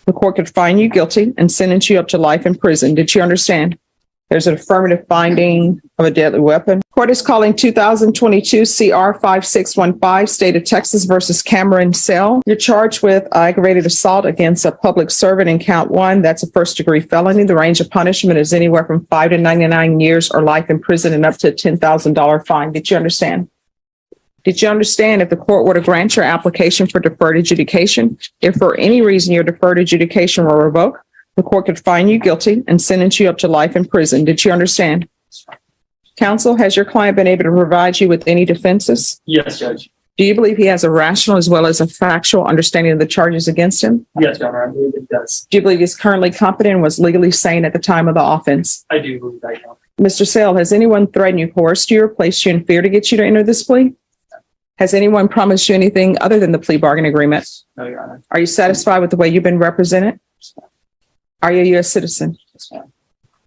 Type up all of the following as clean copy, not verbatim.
The court could find you guilty and sentence you up to life in prison. Did you understand? There's an affirmative finding of a deadly weapon. Court is calling 2022 CR 5615, State of Texas versus Cameron Sell. You're charged with aggravated assault against a public servant in count 1. That's a first-degree felony. The range of punishment is anywhere from 5 to 99 years or life in prison and up to a $10,000 fine. Did you understand? Did you understand if the court were to grant your application for deferred adjudication, if for any reason your deferred adjudication were revoked, the court could find you guilty and sentence you up to life in prison. Did you understand? Counsel, has your client been able to provide you with any defenses? Yes, Judge. Do you believe he has a rational as well as a factual understanding of the charges against him? Yes, Your Honor, I believe it does. Do you believe he's currently competent and was legally sane at the time of the offense? I do believe that, Your Honor. Mr. Sale, has anyone threatened you, coerced you, or placed you in fear to get you to enter this plea? Has anyone promised you anything other than the plea bargain agreement? No, Your Honor. Are you satisfied with the way you've been represented? Are you a U.S. citizen? Yes, ma'am.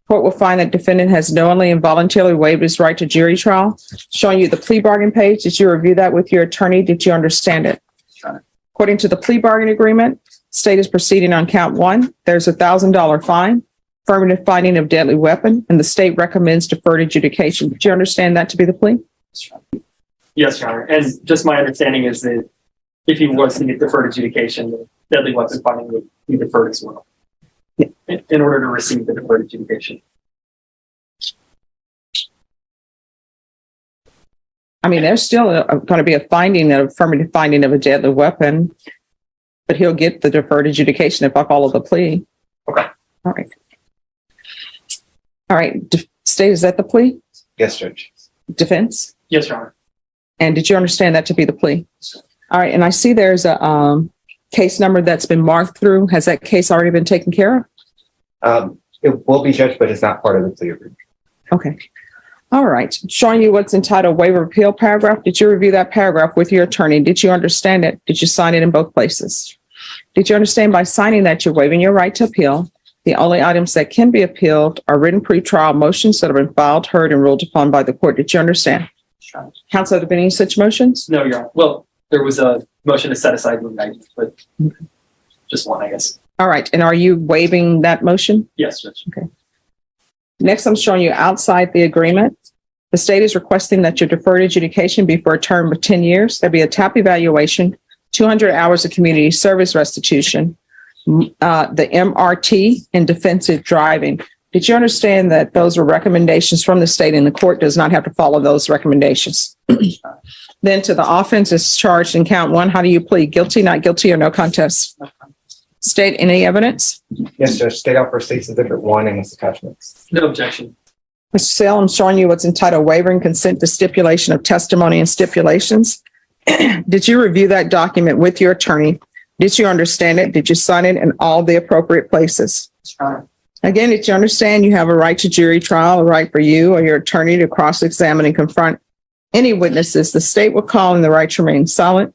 Court will find that defendant has knowingly and voluntarily waived his right to jury trial. Showing you the plea bargain page. Did you review that with your attorney? Did you understand it? Sure. According to the plea bargain agreement, state is proceeding on count 1. There's a $1,000 fine, affirmative finding of deadly weapon, and the state recommends deferred adjudication. Did you understand that to be the plea? Yes, Your Honor. And just my understanding is that if he was to get deferred adjudication, the deadly weapon finding would be deferred as well. Yeah. In order to receive the deferred adjudication. I mean, there's still going to be a finding, an affirmative finding of a deadly weapon, but he'll get the deferred adjudication if I follow the plea. Okay. All right. All right. State, is that the plea? Yes, Judge. Defense? Yes, Your Honor. And did you understand that to be the plea? All right. And I see there's a case number that's been marked through. Has that case already been taken care of? It will be, Judge, but it's not part of the plea agreement. Okay. All right. Showing you what's entitled waiver of appeal paragraph. Did you review that paragraph with your attorney? Did you understand it? Did you sign it in both places? Did you understand by signing that you're waiving your right to appeal? The only items that can be appealed are written pretrial motions that have been filed, heard, and ruled upon by the court. Did you understand? Sure. Counsel, have there been any such motions? No, Your Honor. Well, there was a motion to set aside the indictment, but just one, I guess. All right. And are you waiving that motion? Yes, Judge. Okay. Next, I'm showing you outside the agreement. The state is requesting that your deferred adjudication be for a term of 10 years. There'll be a TAP evaluation, 200 hours of community service restitution, the MRT, and defensive driving. Did you understand that those are recommendations from the state and the court does not have to follow those recommendations? Then to the offense is charged in count 1. How do you plead? Guilty, not guilty, or no contest? State, any evidence? Yes, Judge. State out for State's Exhibit 1 and its attachments. No objection. Mr. Sale, I'm showing you what's entitled waiver and consent to stipulation of testimony and stipulations. Did you review that document with your attorney? Did you understand it? Did you sign it in all the appropriate places? Sure. Again, did you understand you have a right to jury trial, a right for you or your attorney to cross-examine and confront any witnesses the state will call and the right to remain silent?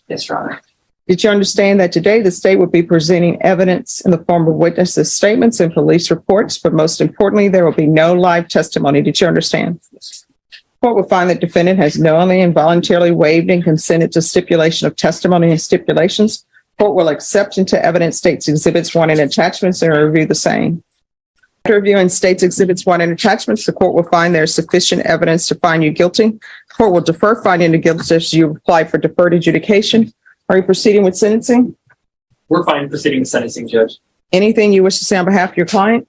Yes, Your Honor. Did you understand that today the state will be presenting evidence in the form of witnesses' statements and police reports, but most importantly, there will be no live testimony? Did you understand? Court will find that defendant has knowingly and voluntarily waived and consented to stipulation of testimony and stipulations. Court will accept into evidence State's Exhibits 1 and attachments and review the same. After reviewing State's Exhibits 1 and attachments, the court will find there is sufficient evidence to find you guilty. Court will defer finding the guilt if you apply for deferred adjudication. Are you proceeding with sentencing? We're fine proceeding with sentencing, Judge. Anything you wish to say on behalf of your client?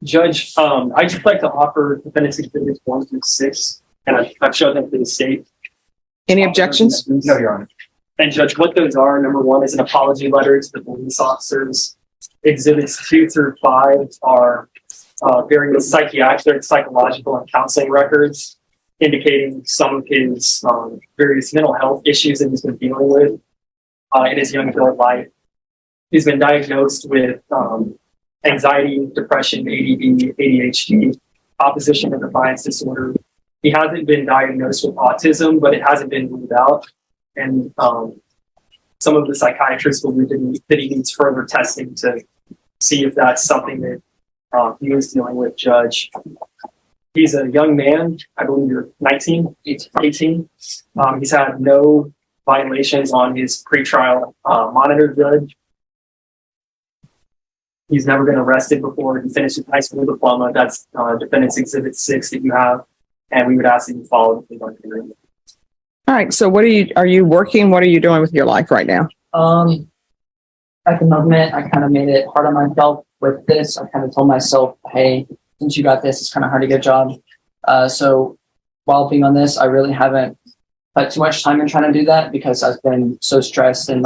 Judge, I'd just like to offer defendants exhibits 1 through 6, and I've showed them to the state. Any objections? No, Your Honor. And Judge, what those are, number 1 is an apology letter to the police officers. Exhibits 2 through 5 are various psychiatric, psychological, and counseling records indicating some of his various mental health issues that he's been dealing with in his young adult life. He's been diagnosed with anxiety, depression, ADD, ADHD, opposition to defiance disorder. He hasn't been diagnosed with autism, but it hasn't been ruled out. And some of the psychiatrists believe that he needs further testing to see if that's something that he is dealing with, Judge. He's a young man. I believe you're 19, 18. He's had no violations on his pretrial monitor, Judge. He's never been arrested before. He finished his high school diploma. That's Defendant's Exhibit 6 that you have. And we would ask that you follow the plea bargaining agreement. All right. So are you working? What are you doing with your life right now? At the moment, I kind of made it hard on myself with this. I kind of told myself, hey, since you got this, it's kind of hard to get a job. So while being on this, I really haven't put too much time in trying to do that because I've been so stressed and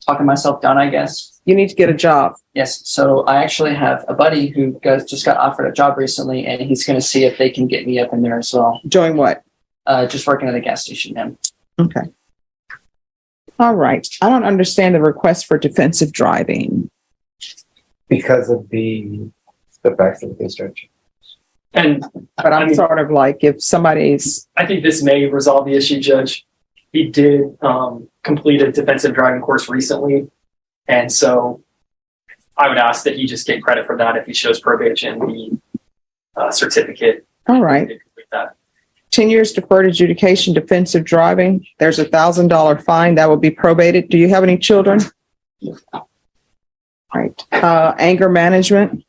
talking myself down, I guess. You need to get a job. Yes. So I actually have a buddy who just got offered a job recently, and he's going to see if they can get me up in there as well. Doing what? Just working at a gas station. Him. Okay. All right. I don't understand the request for defensive driving. Because of the facts of the discharge. But I'm sort of like, if somebody's... I think this may resolve the issue, Judge. He did complete a defensive driving course recently. And so I would ask that he just get credit for that if he shows probation, the certificate. All right. 10 years deferred adjudication, defensive driving. There's $1,000 fine that will be probated. Do you have any children? All right. Anger management.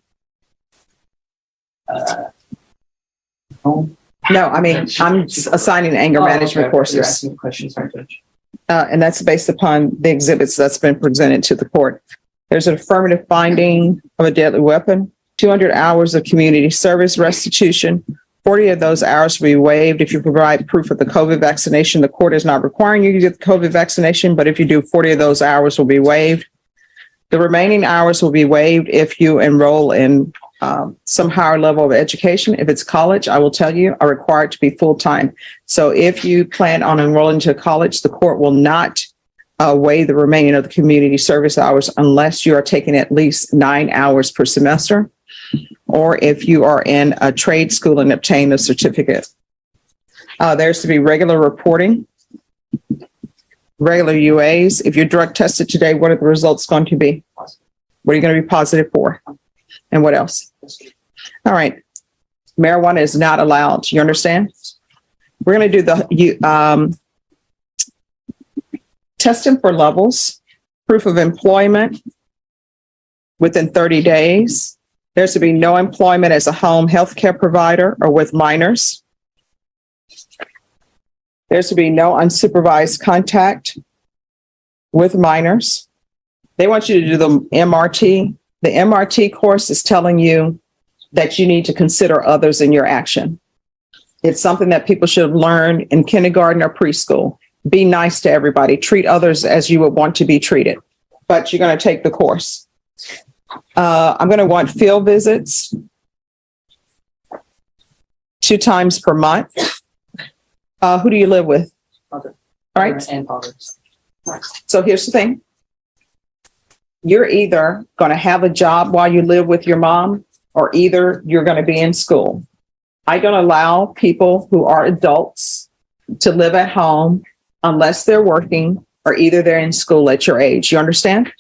No, I mean, I'm assigning anger management courses. You're asking questions, sorry, Judge. And that's based upon the exhibits that's been presented to the court. There's an affirmative finding of a deadly weapon, 200 hours of community service restitution. 40 of those hours will be waived if you provide proof of the COVID vaccination. The court is not requiring you to get the COVID vaccination, but if you do, 40 of those hours will be waived. The remaining hours will be waived if you enroll in some higher level of education. If it's college, I will tell you, are required to be full-time. So if you plan on enrolling to college, the court will not waive the remaining of the community service hours unless you are taking at least 9 hours per semester, or if you are in a trade school and obtain a certificate. There's to be regular reporting, regular UAs. If you're drug tested today, what are the results going to be? What are you going to be positive for? And what else? All right. Marijuana is not allowed. You understand? We're going to do the testing for levels, proof of employment within 30 days. There's to be no employment as a home healthcare provider or with minors. There's to be no unsupervised contact with minors. They want you to do the MRT. The MRT course is telling you that you need to consider others in your action. It's something that people should learn in kindergarten or preschool. Be nice to everybody. Treat others as you would want to be treated. But you're going to take the course. I'm going to want field visits 2 times per month. Who do you live with? Father. All right. And father. So here's the thing. You're either going to have a job while you live with your mom, or either you're going to be in school. I don't allow people who are adults to live at home unless they're working, or either they're in school at your age. You understand?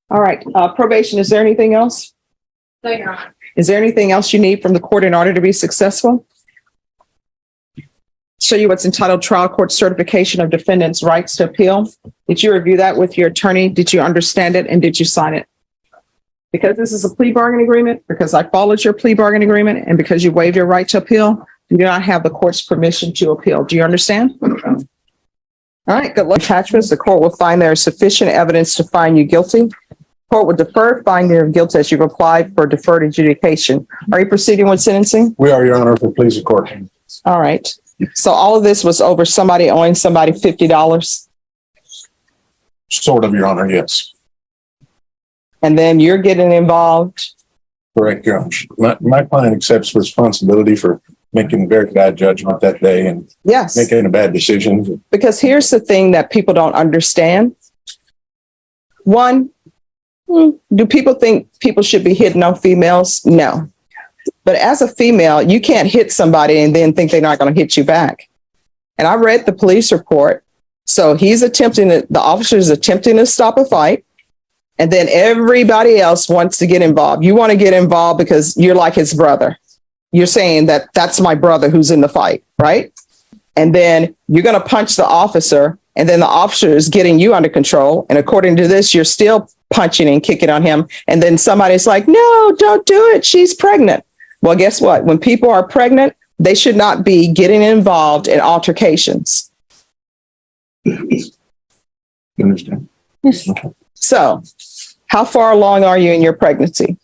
All right. Probation, is there anything else? No, Your Honor. Is there anything else you need from the court in order to be successful? Show you what's entitled Trial Court Certification of Defendant's Rights to Appeal. Did you review that with your attorney? Did you understand it? And did you sign it? Because this is a plea bargain agreement, because I followed your plea bargain agreement, and because you waived your right to appeal, you do not have the court's permission to appeal. Do you understand? All right, good luck. Attachments. The court will find there is sufficient evidence to find you guilty. Court will defer finding of guilt as you've applied for deferred adjudication. Are you proceeding with sentencing? We are, Your Honor, for pleas of court. All right. So all of this was over somebody owing somebody $50? Sort of, Your Honor, yes. And then you're getting involved? Correct, Your Honor. My client accepts responsibility for making a very bad judgment that day and Yes. making a bad decision. Because here's the thing that people don't understand. One, do people think people should be hitting on females? No. But as a female, you can't hit somebody and then think they're not going to hit you back. And I read the police report. So the officer is attempting to stop a fight. And then everybody else wants to get involved. You want to get involved because you're like his brother. You're saying that that's my brother who's in the fight, right? And then you're going to punch the officer, and then the officer is getting you under control. And according to this, you're still punching and kicking on him. And then somebody's like, no, don't do it. She's pregnant. Well, guess what? When people are pregnant, they should not be getting involved in altercations. You understand? Yes. So how far along are you in your pregnancy?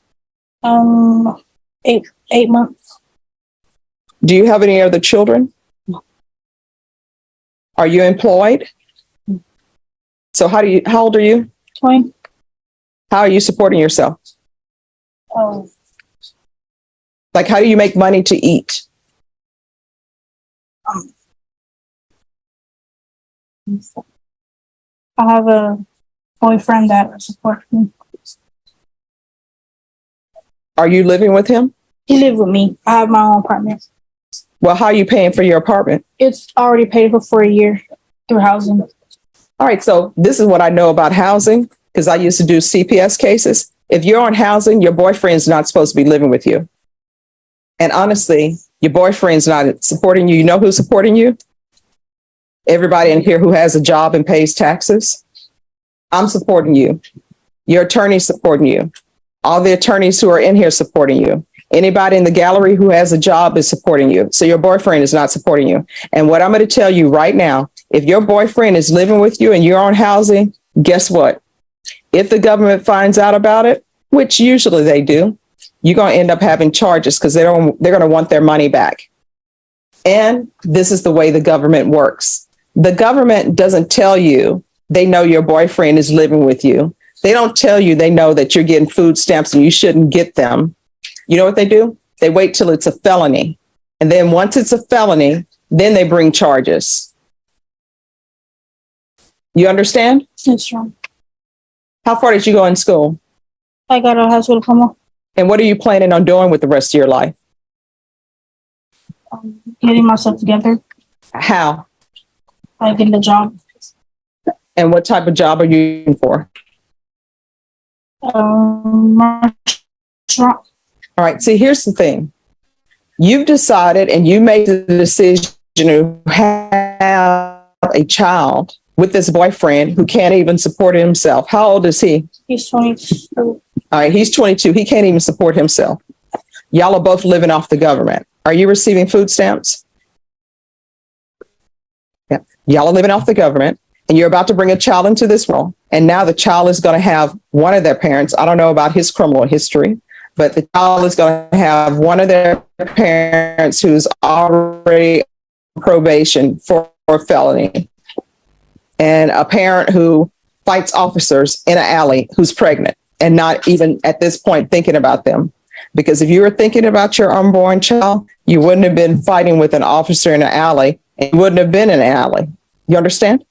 8 months. Do you have any other children? Are you employed? So how old are you? 20. How are you supporting yourself? Like, how do you make money to eat? I have a boyfriend that supports me. Are you living with him? He lives with me. I have my own apartment. Well, how are you paying for your apartment? It's already paid for a year through housing. All right. So this is what I know about housing, because I used to do CPS cases. If you're on housing, your boyfriend's not supposed to be living with you. And honestly, your boyfriend's not supporting you. You know who's supporting you? Everybody in here who has a job and pays taxes. I'm supporting you. Your attorney's supporting you. All the attorneys who are in here supporting you. Anybody in the gallery who has a job is supporting you. So your boyfriend is not supporting you. And what I'm going to tell you right now, if your boyfriend is living with you and you're on housing, guess what? If the government finds out about it, which usually they do, you're going to end up having charges because they're going to want their money back. And this is the way the government works. The government doesn't tell you they know your boyfriend is living with you. They don't tell you they know that you're getting food stamps and you shouldn't get them. You know what they do? They wait till it's a felony. And then once it's a felony, then they bring charges. You understand? That's wrong. How far did you go in school? I got a high school diploma. And what are you planning on doing with the rest of your life? Getting myself together. How? I get a job. And what type of job are you looking for? Restaurant. All right. See, here's the thing. You've decided and you made the decision to have a child with this boyfriend who can't even support himself. How old is he? He's 22. All right. He's 22. He can't even support himself. Y'all are both living off the government. Are you receiving food stamps? Yeah. Y'all are living off the government and you're about to bring a child into this world. And now the child is going to have one of their parents. I don't know about his criminal history, but the child is going to have one of their parents who's already on probation for felony, and a parent who fights officers in an alley who's pregnant and not even at this point thinking about them. Because if you were thinking about your unborn child, you wouldn't have been fighting with an officer in an alley and you wouldn't have been in an alley. You understand?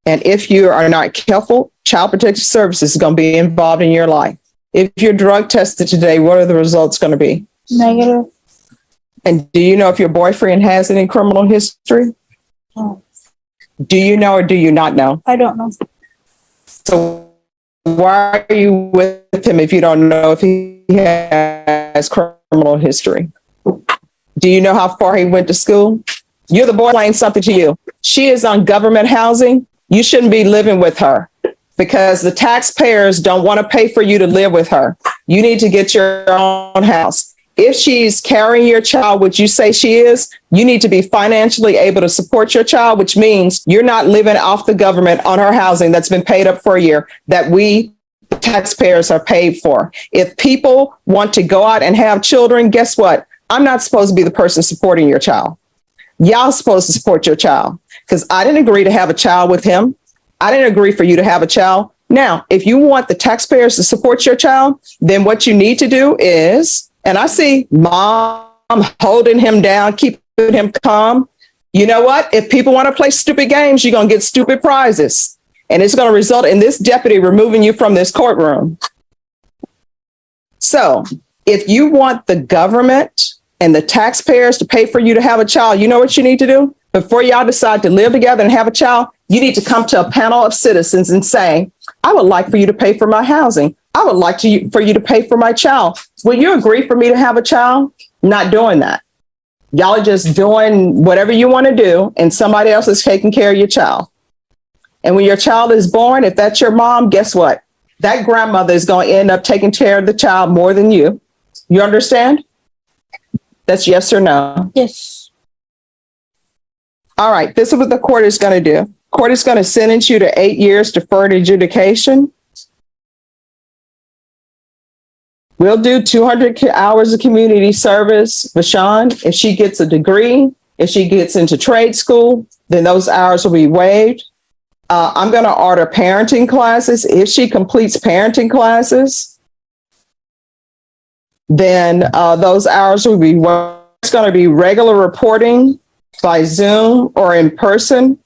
And if you are not careful, Child Protective Services is going to be involved in your life. If you're drug tested today, what are the results going to be? Negative. And do you know if your boyfriend has any criminal history? No. Do you know or do you not know? I don't know. So why are you with him if you don't know if he has criminal history? Do you know how far he went to school? You're the boy explain something to you. She is on government housing. You shouldn't be living with her because the taxpayers don't want to pay for you to live with her. You need to get your own house. If she's carrying your child, which you say she is, you need to be financially able to support your child, which means you're not living off the government on her housing that's been paid up for a year that we taxpayers are paid for. If people want to go out and have children, guess what? I'm not supposed to be the person supporting your child. Y'all supposed to support your child because I didn't agree to have a child with him. I didn't agree for you to have a child. Now, if you want the taxpayers to support your child, then what you need to do is, and I see mom holding him down, keeping him calm. You know what? If people want to play stupid games, you're going to get stupid prizes. And it's going to result in this deputy removing you from this courtroom. So if you want the government and the taxpayers to pay for you to have a child, you know what you need to do? Before y'all decide to live together and have a child, you need to come to a panel of citizens and say, I would like for you to pay for my housing. I would like for you to pay for my child. Will you agree for me to have a child? Not doing that. Y'all are just doing whatever you want to do and somebody else is taking care of your child. And when your child is born, if that's your mom, guess what? that grandmother is going to end up taking care of the child more than you. You understand? That's yes or no. Yes. All right, this is what the court is going to do. Court is going to sentence you to 8 years deferred adjudication. We'll do 200 hours of community service. Vashawn, if she gets a degree, if she gets into trade school, then those hours will be waived. I'm going to order parenting classes. If she completes parenting classes, then those hours will be waived. It's going to be regular reporting by Zoom or in person,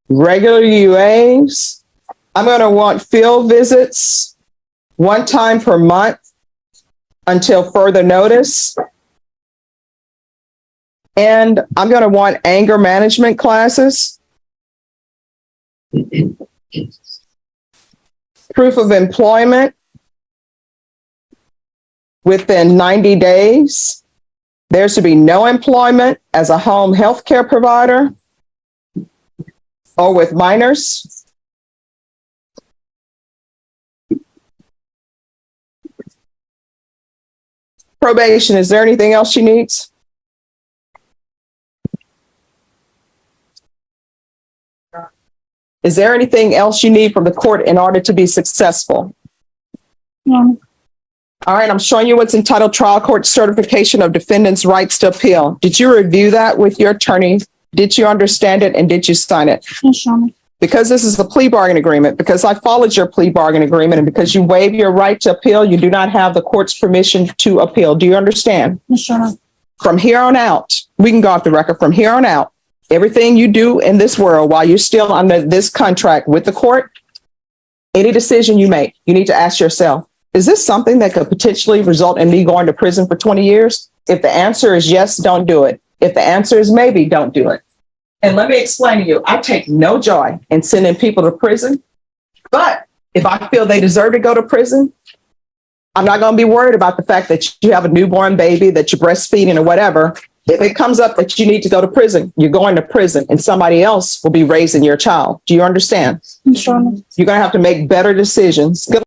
regular UAs. I'm going to want field visits 1 time per month until further notice. And I'm going to want anger management classes. Proof of employment within 90 days. There should be no employment as a home health care provider or with minors. Probation, is there anything else she needs? Is there anything else you need from the court in order to be successful? No. All right, I'm showing you what's entitled Trial Court Certification of Defendant's Rights to Appeal. Did you review that with your attorney? Did you understand it and did you sign it? Yes, Your Honor. Because this is a plea bargain agreement, because I followed your plea bargain agreement, and because you waive your right to appeal, you do not have the court's permission to appeal. Do you understand? Yes, Your Honor. From here on out, we can go off the record. From here on out, everything you do in this world while you're still under this contract with the court, any decision you make, you need to ask yourself, is this something that could potentially result in me going to prison for 20 years? If the answer is yes, don't do it. If the answer is maybe, don't do it. And let me explain to you, I take no joy in sending people to prison, but if I feel they deserve to go to prison, I'm not going to be worried about the fact that you have a newborn baby, that you're breastfeeding or whatever. If it comes up that you need to go to prison, you're going to prison and somebody else will be raising your child. Do you understand? Yes, Your Honor. You're going to have to make better decisions. Good